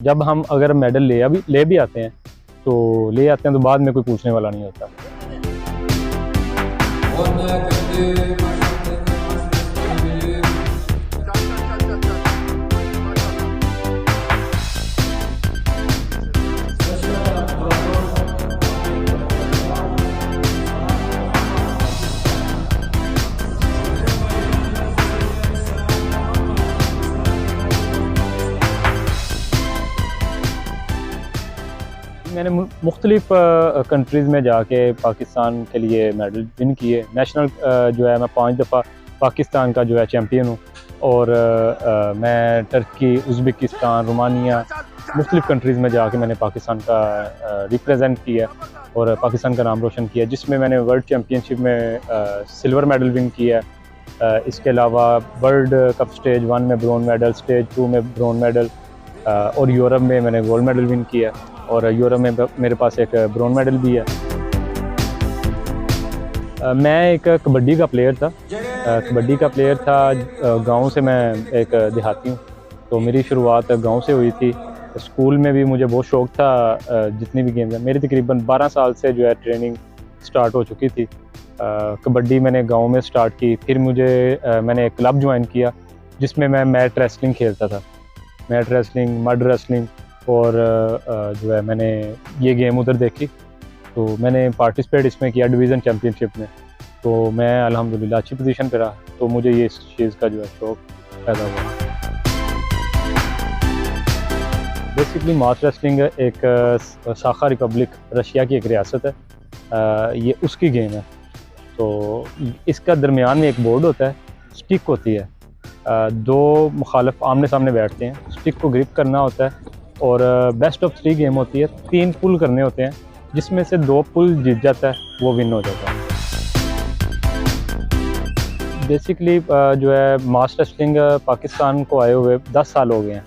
जब हम अगर मेडल ले भी आते हैं तो बाद में कोई पूछने वाला नहीं होता। मैंने मुख्तलिफ कंट्रीज़ में जाके पाकिस्तान के लिए मेडल विन किए। नेशनल जो है मैं 5 दफ़ा पाकिस्तान का जो है चैम्पियन हूँ और मैं टर्की, उज़्बेकिस्तान, रोमानिया मुख्तलिफ कंट्रीज़ में जाके मैंने पाकिस्तान का रिप्रेजेंट किया और पाकिस्तान का नाम रोशन किया, जिसमें मैंने वर्ल्ड चैम्पियनशिप में सिल्वर मेडल विन किया। इसके अलावा वर्ल्ड कप स्टेज 1 में ब्रोंज मेडल, स्टेज 2 में ब्रोंज मेडल और यूरोप में मैंने गोल्ड मेडल विन किया और यूरोप में मेरे पास एक ब्रोंज मेडल भी है। मैं एक कबड्डी का प्लेयर था। गांव से मैं एक देहाती हूँ, तो मेरी शुरुआत गांव से हुई थी। स्कूल में भी मुझे बहुत शौक़ था, जितनी भी गेम्स हैं मेरी तकरीबन 12 साल से जो है ट्रेनिंग स्टार्ट हो चुकी थी। कबड्डी मैंने गांव में स्टार्ट की, फिर मैंने एक क्लब ज्वाइन किया जिसमें मैं मैट रेसलिंग खेलता था। मैट रेसलिंग, मड रेसलिंग और जो है मैंने ये गेम उधर देखी, तो मैंने पार्टिसिपेट इसमें किया डिवीज़न चैम्पियनशिप में, तो मैं अल्हम्दुलिल्लाह अच्छी पोजीशन पे रहा, तो मुझे ये इस चीज़ का जो है शौक़ पैदा हुआ। बेसिकली मास रेसलिंग एक साखा रिपब्लिक रशिया की एक रियासत है, ये उसकी गेम है। तो इसका दरमियान में एक बोर्ड होता है, स्टिक होती है, 2 मुखालिफ आमने सामने बैठते हैं, स्टिक को ग्रिप करना होता है और बेस्ट ऑफ 3 गेम होती है। 3 पुल करने होते हैं, जिसमें से 2 पुल जीत जाता है वो विन हो जाता है। बेसिकली जो है मास रेसलिंग पाकिस्तान को आए हुए 10 साल हो गए हैं।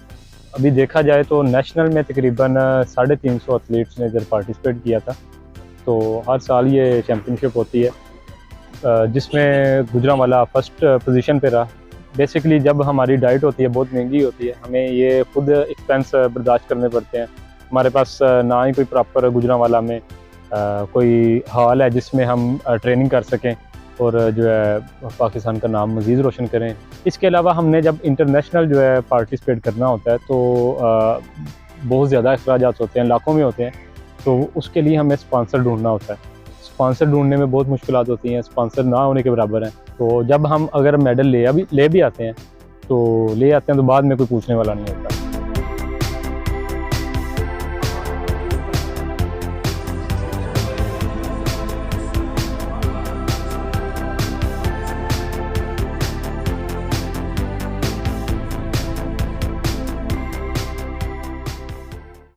अभी देखा जाए तो नेशनल में तकरीबन 350 एथलीट्स ने इधर पार्टिसिपेट किया था, तो हर साल ये चैम्पियनशिप होती है, जिसमें गुजरांवाला फर्स्ट पोजीशन पे रहा। बेसिकली जब हमारी डाइट होती है बहुत महंगी होती है, हमें ये खुद एक्सपेंस बर्दाश्त करने पड़ते हैं। हमारे पास ना ही कोई प्रॉपर गुजरांवाला में कोई हॉल है जिसमें हम ट्रेनिंग कर सकें और जो है पाकिस्तान का नाम मज़ीद रोशन करें। इसके अलावा हमने जब इंटरनेशनल जो है पार्टिसिपेट करना होता है तो बहुत ज़्यादा अखराजात होते हैं, लाखों में होते हैं, तो उसके लिए हमें स्पॉन्सर ढूंढना होता है। स्पॉन्सर ढूंढने में बहुत मुश्किलात होती हैं, स्पॉन्सर ना होने के बराबर हैं। तो जब हम अगर मेडल ले भी आते हैं तो बाद में कोई पूछने वाला नहीं होता।